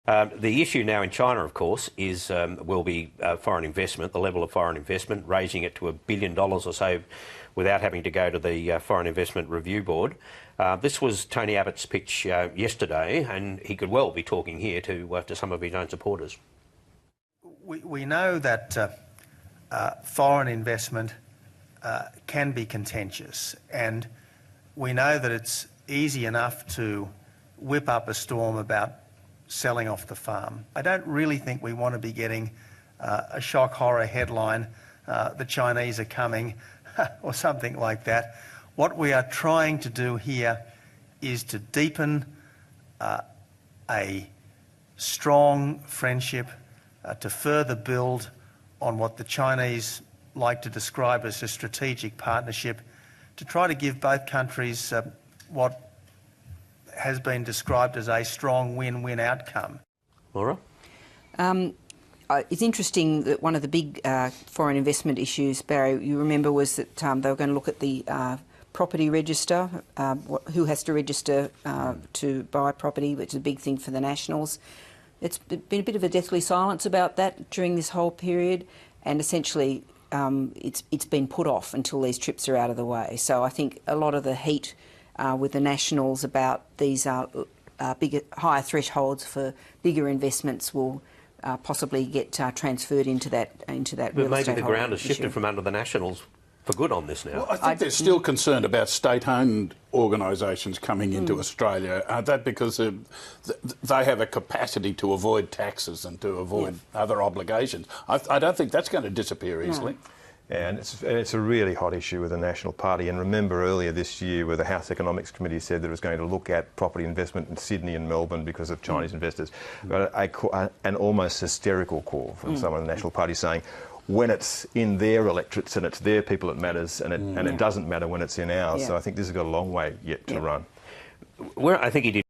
The issue now in China, of course, is will be foreign investment, the level of foreign investment, raising it to $1 billion or so without having to go to the Foreign Investment Review Board. This was Tony Abbott's pitch yesterday, and he could well be talking here to some of his own supporters. We know that foreign investment can be contentious, and we know that it's easy enough to whip up a storm about selling off the farm. I don't really think we want to be getting a shock horror headline, the Chinese are coming, or something like that. What we are trying to do here is to deepen a strong friendship, to further build on what the Chinese like to describe as a strategic partnership, to try to give both countries what has been described as a strong win-win outcome. Laura? It's interesting that one of the big foreign investment issues, Barry, you remember, was that they were going to look at the property register, who has to register to buy property, which is a big thing for the Nationals. It's been a bit of a deathly silence about that during this whole period, and essentially it's been put off until these trips are out of the way. So I think a lot of the heat with the Nationals about these bigger, higher thresholds for bigger investments will possibly get transferred into that real estate. But maybe the ground has shifted from under the Nationals for good on this now. Well, I think they're still concerned about state-owned organisations coming into Australia. That because they have a capacity to avoid taxes and to avoid other obligations. I don't think that's going to disappear easily. No. And it's a really hot issue with the National Party. And remember earlier this year where the House Economics Committee said that it was going to look at property investment in Sydney and Melbourne because of Chinese investors. But an almost hysterical call from someone in the National Party saying, when it's in their electorates and it's their people it matters, and it doesn't matter when it's in ours. So I think this has got a long way yet to run. Where I think he did